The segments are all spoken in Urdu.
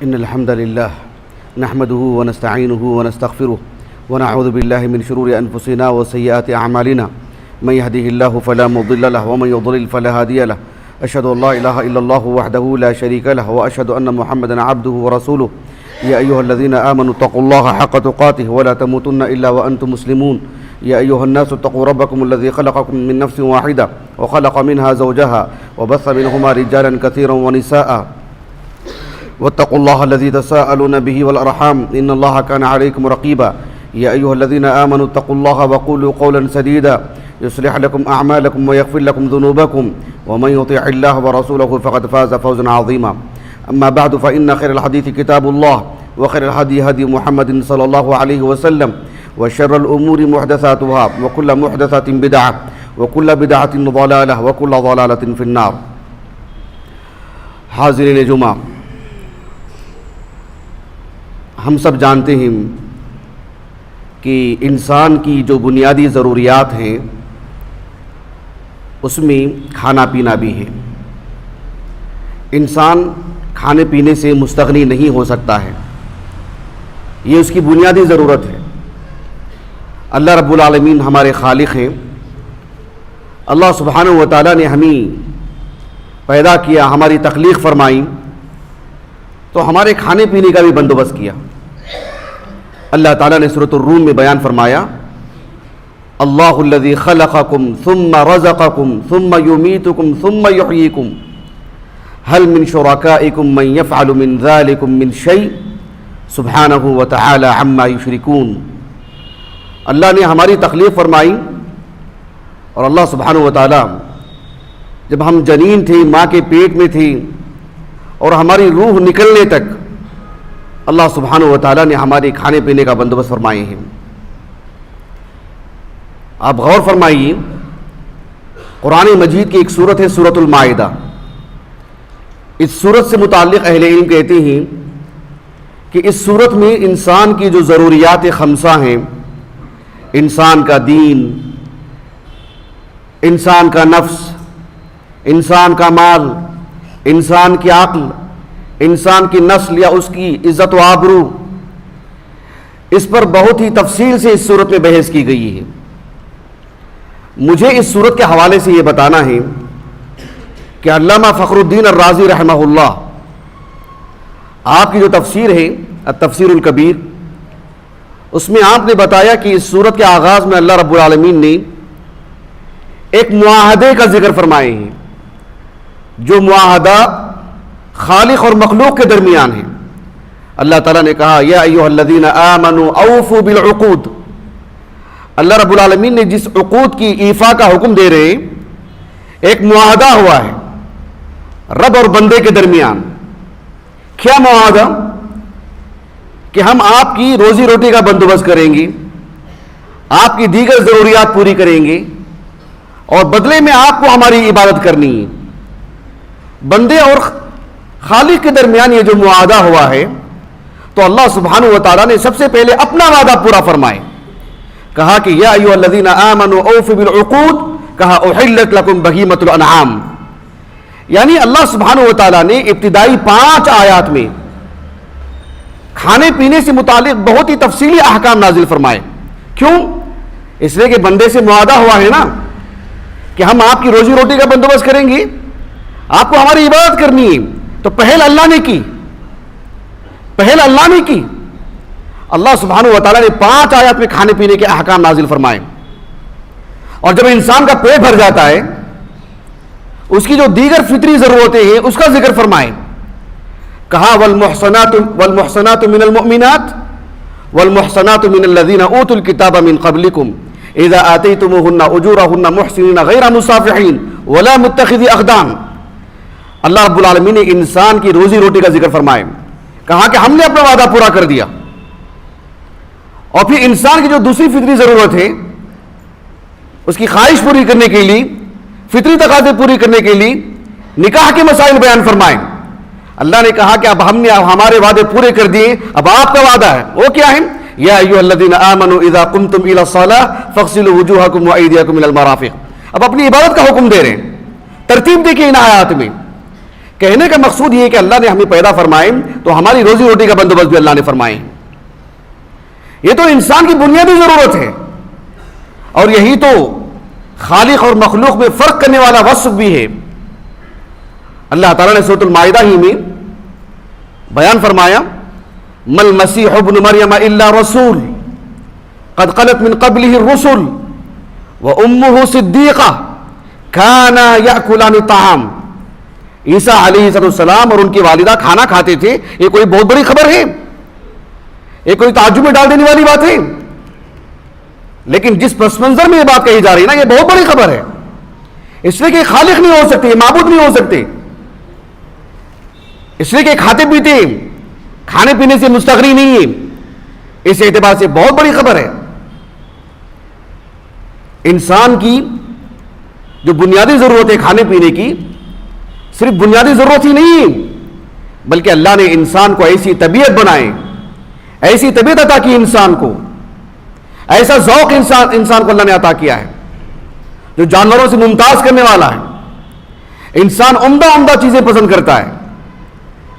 إن الحمد لله نحمده ونستعينه ونستغفره ونعوذ بالله من شرور أنفسنا وسيئات أعمالنا من يهده الله فلا مضل له ومن يضلل فلا هادي له أشهد أن لا إله إلا الله وحده لا شريك له وأشهد أن محمدا عبده ورسوله يا أيها الذين آمنوا اتقوا الله حق تقاته ولا تموتن إلا وأنتم مسلمون يا أيها الناس اتقوا ربكم الذي خلقكم من نفس واحدة وخلق منها زوجها وبث منهما رجالا كثيرا ونساء واتقوا الله الذي تساءلون به والأرحام إن الله كان عليكم رقيبا يا أيها الذين آمنوا اتقوا الله وقولوا قولا سديدا يصلح لكم أعمالكم ويغفر لكم ذنوبكم ومن يطيع الله ورسوله فقد فاز فوزا عظيما أما بعد فإن خير الحديث كتاب الله وخير الهدي هدي محمد صلى الله عليه وسلم وشر الأمور محدثاتها وكل محدثة بدعة وكل بدعة ضلالة وكل ضلالة في النار. حاضرین جمعہ، ہم سب جانتے ہیں کہ انسان کی جو بنیادی ضروریات ہیں اس میں کھانا پینا بھی ہے. انسان کھانے پینے سے مستغنی نہیں ہو سکتا ہے، یہ اس کی بنیادی ضرورت ہے. اللہ رب العالمین ہمارے خالق ہیں. اللہ سبحانہ و تعالیٰ نے ہمیں پیدا کیا، ہماری تخلیق فرمائی، تو ہمارے کھانے پینے کا بھی بندوبست کیا. اللہ تعالیٰ نے سورۃ الروم میں بیان فرمایا، اللہ الذی خلقکم ثم رزقکم ثم یمیتکم ثم یحییکم هل من شرکائکم من یفعل من ذلکم من شیء سبحانہ وتعالی عما یشرکون. اللہ نے ہماری تخلیق فرمائی، اور اللہ سبحانہ وتعالی جب ہم جنین تھے، ماں کے پیٹ میں تھے، اور ہماری روح نکلنے تک اللہ سبحانہ وتعالی نے ہمارے کھانے پینے کا بندوبست فرمائے ہیں. آپ غور فرمائیے، قرآن مجید کی ایک سورت ہے سورۃ المائدہ. اس سورت سے متعلق اہل علم کہتے ہیں کہ اس سورت میں انسان کی جو ضروریات خمسہ ہیں، انسان کا دین، انسان کا نفس، انسان کا مال، انسان کی عقل، انسان کی نسل یا اس کی عزت و آبرو، اس پر بہت ہی تفصیل سے اس صورت میں بحث کی گئی ہے. مجھے اس صورت کے حوالے سے یہ بتانا ہے کہ علامہ فخر الدین الرازی رحمہ اللہ، آپ کی جو تفسیر ہے التفسیر الکبیر، اس میں آپ نے بتایا کہ اس صورت کے آغاز میں اللہ رب العالمین نے ایک معاہدے کا ذکر فرمائے ہیں، جو معاہدہ خالق اور مخلوق کے درمیان ہے. اللہ تعالیٰ نے کہا یا ایھا الذین آمنوا اوفوا بالعقود. اللہ رب العالمین نے جس عقود کی ایفا کا حکم دے رہے، ایک معاہدہ ہوا ہے رب اور بندے کے درمیان. کیا معاہدہ؟ کہ ہم آپ کی روزی روٹی کا بندوبست کریں گے، آپ کی دیگر ضروریات پوری کریں گے، اور بدلے میں آپ کو ہماری عبادت کرنی ہے. بندے اور خالق کے درمیان یہ جو معاہدہ ہوا ہے، تو اللہ سبحانہ و تعالیٰ نے سب سے پہلے اپنا وعدہ پورا فرمائے. کہا کہ یا ایھا الذین آمنوا اوفوا بالعقود، کہا احلت لکم بہیمۃ الانعام. یعنی اللہ سبحانہ و تعالیٰ نے ابتدائی 5 آیات میں کھانے پینے سے متعلق بہت ہی تفصیلی احکام نازل فرمائے. کیوں؟ اس لیے کہ بندے سے معاہدہ ہوا ہے نا کہ ہم آپ کی روزی روٹی کا بندوبست کریں گے، آپ کو ہماری عبادت کرنی ہے. تو پہل اللہ نے کی، پہل اللہ نے کی. اللہ سبحانہ و تعالیٰ نے 5 آیات میں کھانے پینے کے احکام نازل فرمائے. اور جب انسان کا پیٹ بھر جاتا ہے، اس کی جو دیگر فطری ضرورتیں ہیں اس کا ذکر فرمائے. کہا والمحصنات من المؤمنات والمحصنات من الذین اوتوا الکتاب من قبلکم اذا آتیتموہن اجورہن محسنین غیر مصافحین ولا متخذی اخدان. اللہ رب العالمین نے انسان کی روزی روٹی کا ذکر فرمائے. کہا کہ ہم نے اپنا وعدہ پورا کر دیا. اور پھر انسان کی جو دوسری فطری ضرورت ہے، اس کی خواہش پوری کرنے کے لیے، فطری تقاضے پوری کرنے کے لیے نکاح کے مسائل بیان فرمائے. اللہ نے کہا کہ اب ہم نے ہمارے وعدے پورے کر دیے، اب آپ کا وعدہ ہے. وہ کیا ہے؟ یا ایھا الذین آمنوا اذا قمتم الی الصلاۃ فاغسلوا وجوہکم وایدیکم الی المرافق. اب اپنی عبادت کا حکم دے رہے ہیں. ترتیب دیکھیے ان آیات میں کہنے کا مقصود یہ ہے کہ اللہ نے ہمیں پیدا فرمائے تو ہماری روزی روٹی کا بندوبست بھی اللہ نے فرمائے. یہ تو انسان کی بنیادی ضرورت ہے, اور یہی تو خالق اور مخلوق میں فرق کرنے والا وصف بھی ہے. اللہ تعالیٰ نے سورۃ المائدہ ہی میں بیان فرمایا مل مسیح ابن مریم الا رسول قد خلت من قبله الرسل وامه صدیقہ کانا یاکلان الطعام. عیسیٰ علیہ السلام اور ان کی والدہ کھانا کھاتے تھے. یہ کوئی بہت بڑی خبر ہے, یہ کوئی تعجب میں ڈال دینے والی بات ہے, لیکن جس پس منظر میں یہ بات کہی جا رہی ہے نا, یہ بہت بڑی خبر ہے. اس لیے کہ خالق نہیں ہو سکتے, معبود نہیں ہو سکتے, اس لیے کہ کھاتے پیتے کھانے پینے سے مستغنی نہیں ہے. اس اعتبار سے بہت بڑی خبر ہے. انسان کی جو بنیادی ضرورت ہے کھانے پینے کی, صرف بنیادی ضرورت ہی نہیں ہے, بلکہ اللہ نے انسان کو ایسی طبیعت بنائے, ایسی طبیعت عطا کی انسان کو, ایسا ذوق انسان کو اللہ نے عطا کیا ہے جو جانوروں سے ممتاز کرنے والا ہے. انسان عمدہ چیزیں پسند کرتا ہے,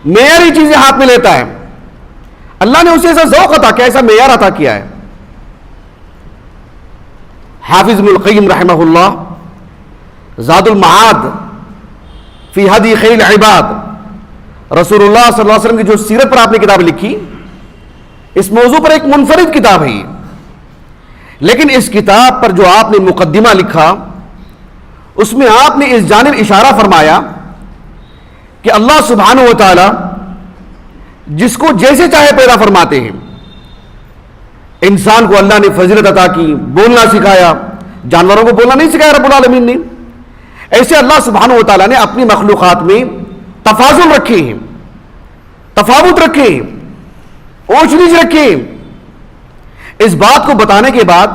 معیاری چیزیں ہاتھ میں لیتا ہے. اللہ نے اسے ایسا ذوق عطا کیا, ایسا معیار عطا کیا ہے. حافظ ابن القیم رحمہ اللہ زاد المعاد فی ہدی خیر العباد, رسول اللہ صلی اللہ علیہ وسلم کی جو سیرت پر آپ نے کتاب لکھی, اس موضوع پر ایک منفرد کتاب ہے, لیکن اس کتاب پر جو آپ نے مقدمہ لکھا اس میں آپ نے اس جانب اشارہ فرمایا کہ اللہ سبحانہ و تعالی جس کو جیسے چاہے پیدا فرماتے ہیں. انسان کو اللہ نے فضیلت عطا کی, بولنا سکھایا, جانوروں کو بولنا نہیں سکھایا رب العالمین نے. ایسے اللہ سبحانہ و تعالیٰ نے اپنی مخلوقات میں تفاضل رکھے ہیں, تفاوت رکھے ہیں, اونچ نیچ رکھے ہیں. اس بات کو بتانے کے بعد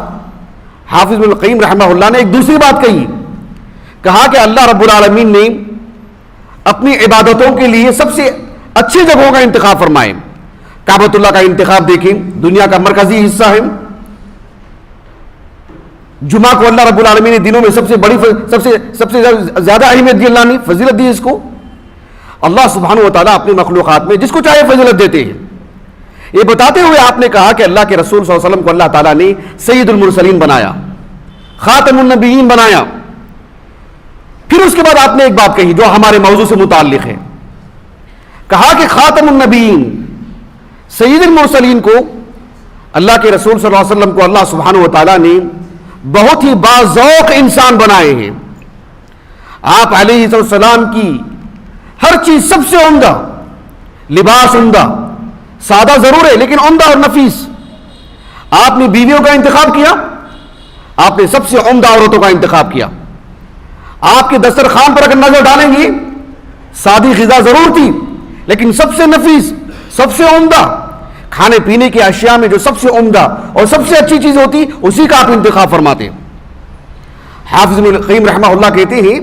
حافظ ابن القیم رحمہ اللہ نے ایک دوسری بات کہی, کہا کہ اللہ رب العالمین نے اپنی عبادتوں کے لیے سب سے اچھی جگہوں کا انتخاب فرمائے. کعبۃ اللہ کا انتخاب دیکھیں, دنیا کا مرکزی حصہ ہے. جمعہ کو اللہ رب العالمین نے دنوں میں سب سے زیادہ اہمیت دی, اللہ نے فضیلت دی اس کو. اللہ سبحانہ و تعالیٰ اپنی مخلوقات میں جس کو چاہے فضیلت دیتے ہیں. یہ بتاتے ہوئے آپ نے کہا کہ اللہ کے رسول صلی اللہ علیہ وسلم کو اللہ تعالیٰ نے سید المرسلین بنایا, خاتم النبیین بنایا. پھر اس کے بعد آپ نے ایک بات کہی جو ہمارے موضوع سے متعلق ہے, کہا کہ خاتم النبیین سید المرسلین کو, اللہ کے رسول صلی اللہ علیہ وسلم کو اللہ سبحانہ و تعالیٰ نے بہت ہی باذوق انسان بنائے ہیں. آپ علیہ السلام کی ہر چیز سب سے عمدہ, لباس عمدہ, سادہ ضرور ہے لیکن عمدہ اور نفیس. آپ نے بیویوں کا انتخاب کیا, آپ نے سب سے عمدہ عورتوں کا انتخاب کیا. آپ کے دسترخوان پر اگر نظر ڈالیں گے سادی غذا ضرور تھی, لیکن سب سے نفیس, سب سے عمدہ, کھانے پینے کی اشیاء میں جو سب سے عمدہ اور سب سے اچھی چیز ہوتی اسی کا آپ انتخاب فرماتے. حافظ ابن القیم رحمہ اللہ کہتے ہیں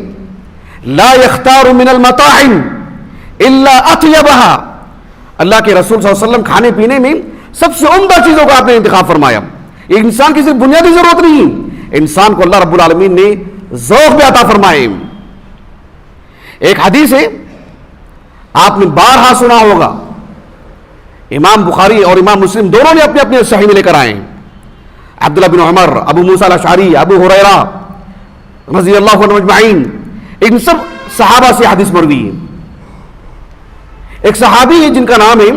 لا يختار من المطاعم الا اطيبها. اللہ کے رسول صلی اللہ علیہ وسلم کھانے پینے میں سب سے عمدہ چیزوں کا آپ نے انتخاب فرمایا. یہ انسان کی صرف بنیادی ضرورت نہیں, انسان کو اللہ رب العالمین نے ذوق بھی عطا فرمائے. ایک حدیث ہے, آپ نے بارہا سنا ہوگا, امام بخاری اور امام مسلم دونوں نے اپنے اپنے صحیح میں لے کر آئے ہیں. عبداللہ بن عمر, ابو موسیٰ الاشعری, ابو ہریرہ رضی اللہ عنہ اجمعین, ان سب صحابہ سے حدیث مروی ہے. ایک صحابی ہے جن کا نام ہے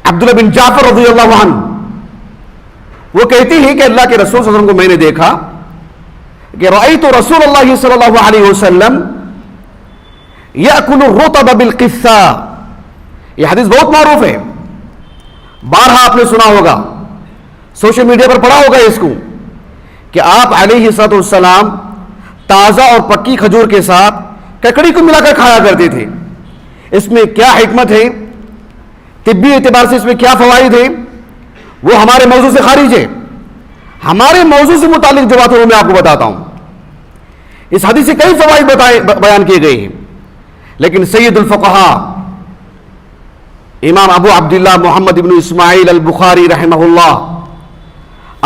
عبداللہ بن جعفر رضی اللہ عنہ. وہ کہتے ہیں کہ اللہ کے رسول صلی اللہ علیہ وسلم کو میں نے دیکھا کہ رأیت رسول اللہ صلی اللہ علیہ وسلم یأکل الرطب بالقثہ. یہ حدیث بہت معروف ہے, بارہا آپ نے سنا ہوگا, سوشل میڈیا پر پڑھا ہوگا اس کو, کہ آپ علیہ السلام تازہ اور پکی کھجور کے ساتھ ککڑی کو ملا کر کھایا کرتے تھے. اس میں کیا حکمت ہے, طبی اعتبار سے اس میں کیا فوائد ہیں, وہ ہمارے موضوع سے خارج ہے. ہمارے موضوع سے متعلق جو بات ہے وہ میں آپ کو بتاتا ہوں. اس حدیث سے کئی فوائد بیان کیے گئے ہیں, لیکن سید الفقہاء امام ابو عبداللہ محمد ابن اسماعیل البخاری رحمہ اللہ,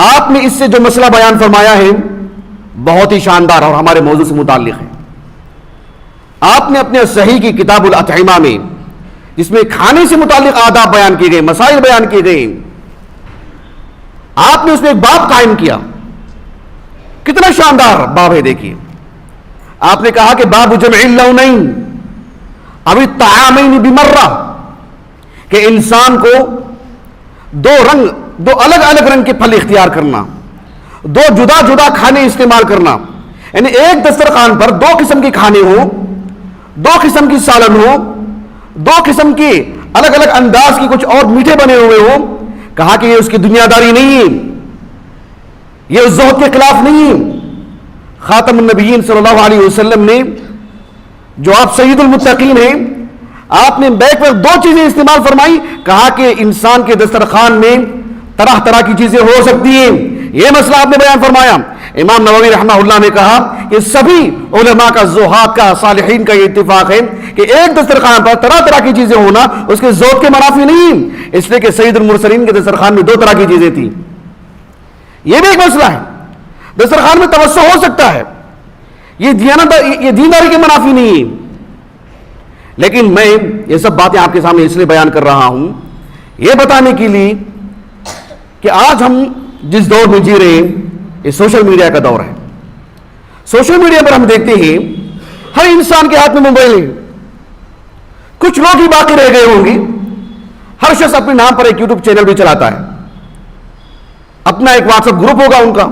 آپ نے اس سے جو مسئلہ بیان فرمایا ہے بہت ہی شاندار اور ہمارے موضوع سے متعلق ہے. آپ نے اپنے صحیح کی کتاب الاطعمہ میں، جس میں کھانے سے متعلق آداب بیان کیے گئے، مسائل بیان کیے گئے، آپ نے اس میں ایک باب قائم کیا. کتنا شاندار باب ہے دیکھیے. آپ نے کہا کہ باب جمع اللونین اب الطعامین بمرہ، کہ انسان کو دو الگ الگ رنگ کے پھل اختیار کرنا، دو جدا جدا کھانے استعمال کرنا، یعنی ایک دسترخوان پر دو قسم کے کھانے ہوں، دو قسم کی سالن ہو، دو قسم کے الگ الگ انداز کی کچھ اور میٹھے بنے ہوئے ہوں. کہا کہ یہ اس کی دنیا داری نہیں ہے، یہ اس زہد کے خلاف نہیں ہے. خاتم النبیین صلی اللہ علیہ وسلم نے، جو آپ سید المتقین ہیں، آپ نے بیک پر دو چیزیں استعمال فرمائی. کہا کہ انسان کے دسترخوان میں طرح طرح کی چیزیں ہو سکتی ہیں، یہ مسئلہ آپ نے بیان فرمایا. امام نووی رحمہ اللہ نے کہا کہ سبھی علماء کا، زہاد کا، صالحین کا یہ اتفاق ہے کہ ایک دسترخوان پر طرح طرح کی چیزیں ہونا اس کے ذوق کے منافی نہیں، اس لیے کہ سید المرسلین کے دسترخوان میں دو طرح کی چیزیں تھیں. یہ بھی ایک مسئلہ ہے. دسترخوان میں توسع ہو سکتا ہے، یہ دینداری کے منافی نہیں ہے. لیکن میں یہ سب باتیں آپ کے سامنے اس لیے بیان کر رہا ہوں، یہ بتانے کے لیے کہ آج ہم جس دور میں جی رہے ہیں یہ سوشل میڈیا کا دور ہے. سوشل میڈیا پر ہم دیکھتے ہیں ہر انسان کے ہاتھ میں موبائل ہے. کچھ لوگ ہی باقی رہ گئے ہوں گے. ہر شخص اپنے نام پر ایک یوٹیوب چینل بھی چلاتا ہے، اپنا ایک واٹس ایپ گروپ ہوگا ان کا.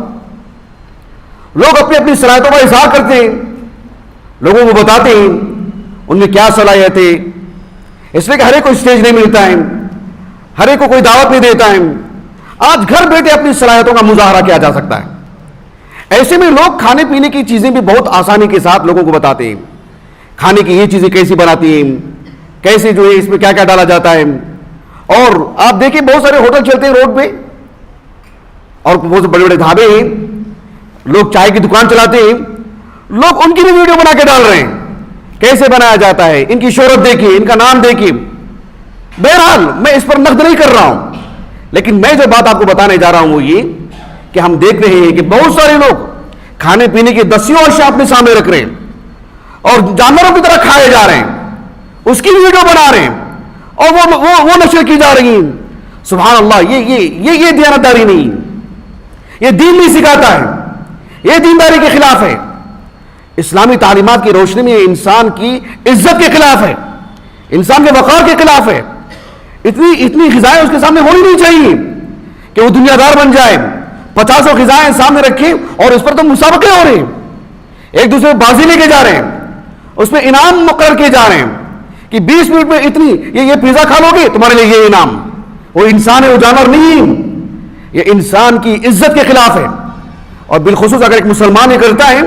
لوگ اپنی اپنی صلاحیتوں کا اظہار کرتے ہیں، لوگوں کو بتاتے ہیں ان میں کیا صلاحیت ہے. اس لیے کہ ہر ایک کو اسٹیج نہیں ملتا ہے، ہر ایک کو کوئی دعوت نہیں دیتا ہے. آج گھر بیٹھے اپنی صلاحیتوں کا مظاہرہ کیا جا سکتا ہے. ایسے میں لوگ کھانے پینے کی چیزیں بھی بہت آسانی کے ساتھ لوگوں کو بتاتے ہیں. کھانے کی یہ چیزیں کیسی بناتی ہیں، کیسے جو ہے اس میں کیا کیا ڈالا جاتا ہے. اور آپ دیکھیں بہت سارے ہوٹل چلتے ہیں روڈ پہ، اور بہت بڑے بڑے ڈھابے ہیں، لوگ چائے کی دکان چلاتے ہیں، لوگ ان کی بھی ویڈیو بنا کے ڈال رہے ہیں کیسے بنایا جاتا ہے. ان کی شہرت دیکھیے، ان کا نام دیکھیے. بہرحال میں اس پر نقد نہیں کر رہا ہوں، لیکن میں جو بات آپ کو بتانے جا رہا ہوں وہ یہ کہ ہم دیکھ رہے ہیں کہ بہت سارے لوگ کھانے پینے کی دسیوں اشیاء اپنے سامنے رکھ رہے ہیں اور جانوروں کی طرح کھائے جا رہے ہیں، اس کی ویڈیو بنا رہے ہیں اور وہ نشر کی جا رہی ہیں. سبحان اللہ، یہ دیانتداری نہیں، یہ دین نہیں سکھاتا ہے، یہ دینداری کے خلاف ہے. اسلامی تعلیمات کی روشنی میں یہ انسان کی عزت کے خلاف ہے، انسان کے وقار کے خلاف ہے. اتنی غذائیں اس کے سامنے ہونی نہیں چاہیے کہ وہ دنیا دار بن جائے. 50 غذائیں سامنے رکھیں اور اس پر تو مسابقے ہو رہے ہیں، ایک دوسرے بازی لے کے جا رہے ہیں، اس میں انعام مقرر کیے جا رہے ہیں کہ 20 منٹ میں اتنی یہ پیزا کھا لو گے تمہارے لیے یہ انعام. وہ انسان ہے، وہ جانور نہیں. یہ انسان کی عزت کے خلاف ہے. اور بالخصوص اگر ایک مسلمان یہ کرتا ہے،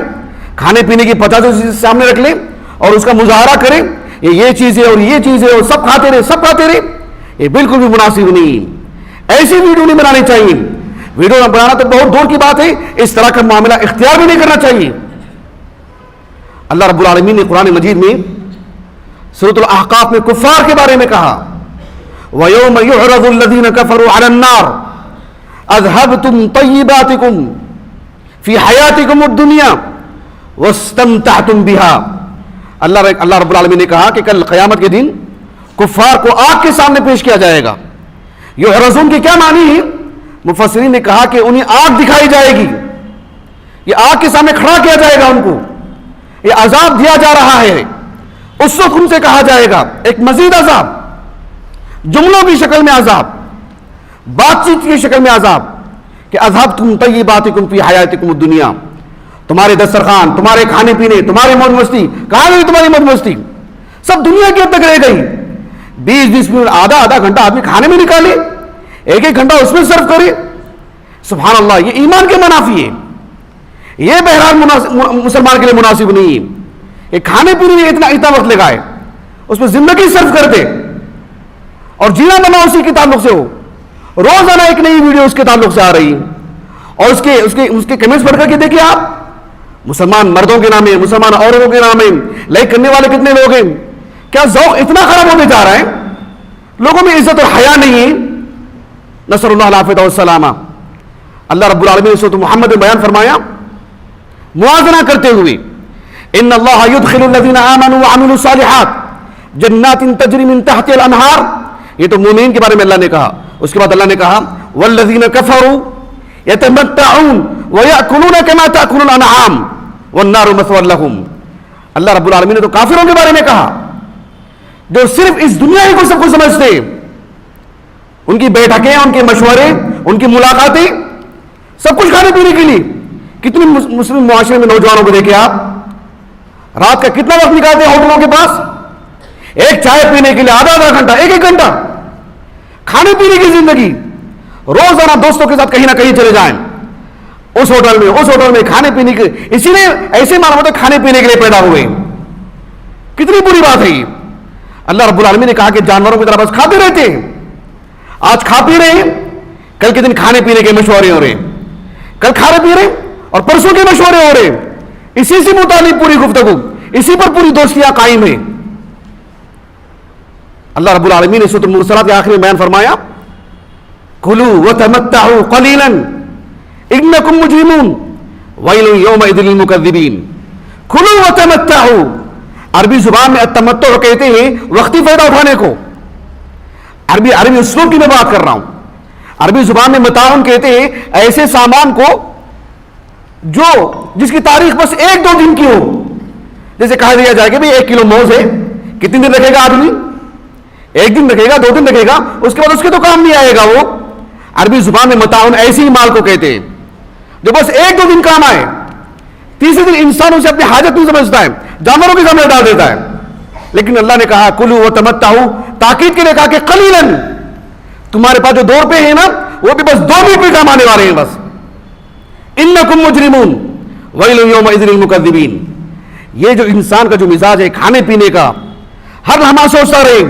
کھانے پینے کی 50 چیزیں سامنے رکھ لے اور اس کا مظاہرہ کرے، یہ چیز ہے اور یہ چیز ہے اور سب کھاتے رہے، یہ بالکل بھی مناسب نہیں. ایسی ویڈیو نہیں بنانی چاہیے. ویڈیو بنانا تو بہت دور کی بات ہے، اس طرح کا معاملہ اختیار بھی نہیں کرنا چاہیے. اللہ رب العالمین نے قرآن مجید میں سورۃ الاحقاف میں کفار کے بارے میں کہا وَيَوْمَ يُعْرَضُ الَّذِينَ كَفَرُوا عَلَى النَّارِ أَذْهَبْتُمْ طَيِّبَاتِكُمْ فِي حَيَاتِكُمُ الدُّنْيَا وَاسْتَمْتَعْتُمْ بِهَا. اللہ رب العالمین نے کہا کہ کل قیامت کے دن کفار کو آگ کے سامنے پیش کیا جائے گا. یعرضون کی کیا معنی ہے؟ مفسرین نے کہا کہ انہیں آگ دکھائی جائے گی، یہ آگ کے سامنے کھڑا کیا جائے گا، ان کو یہ عذاب دیا جا رہا ہے. اس وقت ان سے کہا جائے گا ایک مزید عذاب، جملوں کی شکل میں عذاب، بات چیت کی شکل میں عذاب کہ اذھبتم طیباتکم فی حیاتکم الدنیا. تمہارے دسترخوان، تمہارے کھانے پینے، تمہاری موج مستی، کہاں گئی تمہاری موج مستی؟ سب دنیا کی حد تک رہ گئی. 20 منٹ، آدھا گھنٹہ آدمی کھانے میں نکالے، ایک گھنٹہ اس میں صرف کرے. سبحان اللہ، یہ ایمان کے منافی ہے. یہ بہرحال مسلمان کے لیے مناسب نہیں ہے. یہ کھانے پینے میں اتنا وقت لگائے، اس میں زندگی صرف کر دے اور جینا بنا اسی کے تعلق سے ہو. روزانہ ایک نئی ویڈیو اس کے تعلق سے آ رہی ہے اور اس کے کمنٹس پڑھ کر کے دیکھیے آپ، مسلمان مردوں کے نام ہے، مسلمان عورتوں کے نام ہے، لائک کرنے والے کتنے لوگ ہیں. کیا ذوق اتنا خراب ہونے جا رہا ہے، لوگوں میں عزت اور حیا نہیں ہے. نصر اللہ العافیہ والسلامہ. اللہ رب العالمین نے سورۃ محمد میں بیان فرمایا موازنہ کرتے ہوئے ان اللہ یدخل الذین آمنوا وعملوا الصالحات جنات تجری من تحتها الانہار. یہ تو مومنین کے بارے میں اللہ نے کہا. اس کے بعد اللہ نے کہا والذین کفروا یتمتعون ویأکلون کما تأکل الانعام والنار مثوی لهم. اللہ رب العالمین نے تو کافروں کے بارے میں کہا جو صرف اس دنیا ہی کو سب کو سمجھتے, ان کی بیٹھکیں, ان کے مشورے, ان کی ملاقاتیں, سب کچھ کھانے پینے کے لیے. کتنے مسلم معاشرے میں نوجوانوں کو دیکھیں آپ, رات کا کتنا وقت نکالتے ہیں ہوٹلوں کے پاس ایک چائے پینے کے لیے, آدھا گھنٹہ, ایک گھنٹہ. کھانے پینے کی زندگی. روزانہ دوستوں کے ساتھ کہیں نہ کہیں چلے جائیں, اس ہوٹل میں, اس ہوٹل میں, کھانے پینے کے. اسی لیے ایسے معلوم ہوتا ہے کھانے پینے کے لیے پیدا ہوئے. کتنی بری بات ہے یہ. اللہ رب العالمین نے کہا کہ جانوروں کی طرح بس کھاتے رہتے ہیں. آج کھا پی رہے ہیں, کل کے دن کھانے پینے کے مشورے ہو رہے ہیں, کل کھانے پی رہے ہیں اور پرسوں کے مشورے ہو رہے ہیں. اسی سے متعلق پوری گفتگو, اسی پر پوری دوستیاں قائم ہیں. اللہ رب العالمین نے سورۃ المرسلات کے آخر میں بیان فرمایا کلوا وتمتعوا قلیلا انکم مجرمون ویل یومئذ للمکذبین. کلوا وتمتعوا, عربی زبان میں التمتع کہتے ہیں وقتی فائدہ اٹھانے کو. عربی اسلوب کی میں بات کر رہا ہوں. عربی زبان میں متاعن کہتے ہیں ایسے سامان کو جو جس کی تاریخ بس 1-2 دن کی ہو. جیسے کہا دیا جائے کہ بھئی 1 کلو موز ہے, کتنے دن رکھے گا آدمی؟ 1 دن رکھے گا, 2 دن رکھے گا, اس کے بعد اس کے تو کام نہیں آئے گا وہ. عربی زبان میں متاعن ایسے ہی مال کو کہتے ہیں جو بس 1-2 دن کام آئے. تیسرے دن انسان اسے اپنی حاجت نہیں سمجھتا ہے, جانوروں کے سامنے ڈال دیتا ہے. لیکن اللہ نے کہا کلوا وتمتعوا, تاکید کے لیے کہا کہ قلیلاً, تمہارے پاس جو 2 روپے ہیں نا وہ بھی بس 2 روپے کام آنے والے ہیں بس. انکم مجرمون ویل یومئذ للمکذبین. یہ جو انسان کا جو مزاج ہے کھانے پینے کا, ہر لمحہ سوچتا رہے,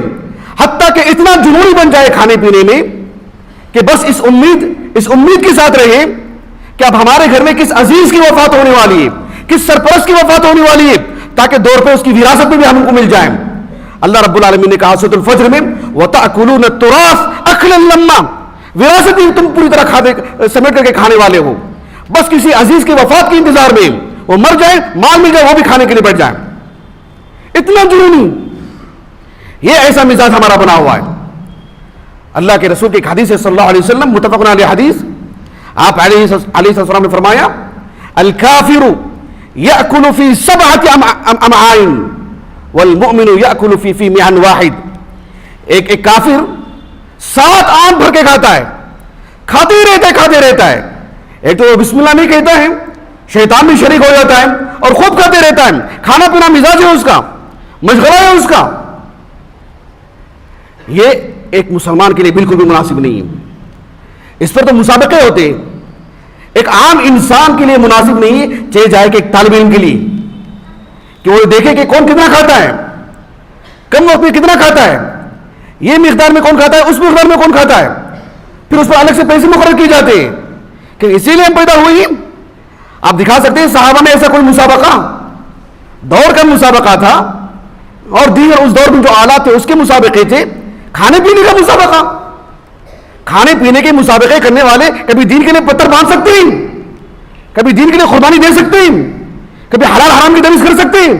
حتیٰ کہ اتنا جنونی بن جائے کھانے پینے میں کہ بس اس امید کے ساتھ رہے کہ اب ہمارے گھر میں کس عزیز کی وفات ہونے والی ہے, کس سرپرست کی وفات ہونے والی ہے, تاکہ 2 روپے اس کی وراثت میں بھی ہم کو مل جائیں. اللہ رب العالمین نے کہا سورۃ الفجر میں وَتَأْكُلُونَ التُّرَاثَ أَكْلًا لَمًّا, وراثت بھی تم پوری طرح سمیٹ کر کے کھانے والے ہو. بس کسی عزیز کی وفات کے انتظار میں وہ مر جائے, مال مل جائے, وہ بھی کھانے کے لیے بیٹھ جائیں. اتنا جنونی, یہ ایسا مزاج ہمارا بنا ہوا ہے. اللہ کے رسول کی ایک حدیث ہے صلی اللہ علیہ وسلم, متفق علیہ حدیث. آپ علیہ السلام نے فرمایا الکافر یأکل فی 7 امعاء والمؤمن یأکل فی معن واحد. ایک کافر 7 آنت بھر کے کھاتا ہے, کھاتے ہی رہتا ہے. ایک تو وہ بسم اللہ نہیں کہتا ہے, شیطان بھی شریک ہو جاتا ہے اور خوب کھاتے رہتا ہے. کھانا پینا مزاج ہے اس کا, مشغلہ ہے اس کا. یہ ایک مسلمان کے لیے بالکل بھی مناسب نہیں ہے. اس پر تو مسابقے ہوتے ہیں, ایک عام انسان کے لیے مناسب نہیں ہے. چاہے جائے کہ ایک طالب علم کے لیے کہ وہ دیکھے کہ کون کتنا کھاتا ہے, کم وقت میں کتنا کھاتا ہے, یہ مقدار میں کون کھاتا ہے, اس مقدار میں کون کھاتا ہے, پھر اس پر الگ سے پیسے مقرر کیے جاتے ہیں کہ اسی لیے ہم پیدا ہوئی. آپ دکھا سکتے ہیں صحابہ میں ایسا کوئی مسابقہ, دوڑ کا مسابقہ تھا اور دیگر اس دور میں جو آلات تھے اس کے مسابقے تھے. کھانے پینے کا مسابقہ, کھانے پینے کے مسابقے کرنے والے کبھی دین کے لیے پتھر باندھ سکتے ہیں, کبھی دین کے لیے قربانی دے سکتے ہیں, کبھی حلال حرام کی تمیز کر سکتے ہیں,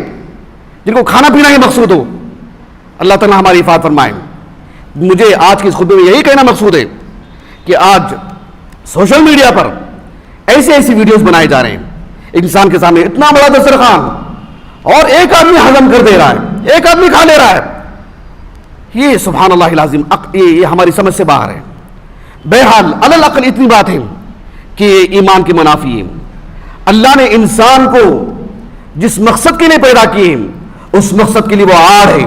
جن کو کھانا پینا ہی مقصود ہو. اللہ تعالیٰ ہماری حفاظت فرمائے. مجھے آج کی اس خطبے میں یہی کہنا مقصود ہے کہ آج سوشل میڈیا پر ایسے ویڈیوز بنائے جا رہے ہیں, انسان کے سامنے اتنا بڑا دسترخوان اور ایک آدمی ہضم کر دے رہا ہے, ایک آدمی کھا لے رہا ہے. یہ سبحان اللہ العظیم, یہ ہماری سمجھ سے باہر ہے. بہرحال علی الاقل اتنی بات ہے کہ ایمان کے منافی ہے. اللہ نے انسان کو جس مقصد کے لیے پیدا کیے اس مقصد کے لیے وہ آڑ ہے,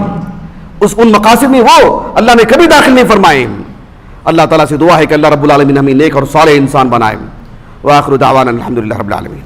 ان مقاصد میں وہ اللہ نے کبھی داخل نہیں فرمائے. اللہ تعالیٰ سے دعا ہے کہ اللہ رب العالمین ہمیں نیک اور صالح انسان بنائے. وآخر دعوانا الحمدللہ رب العالمین.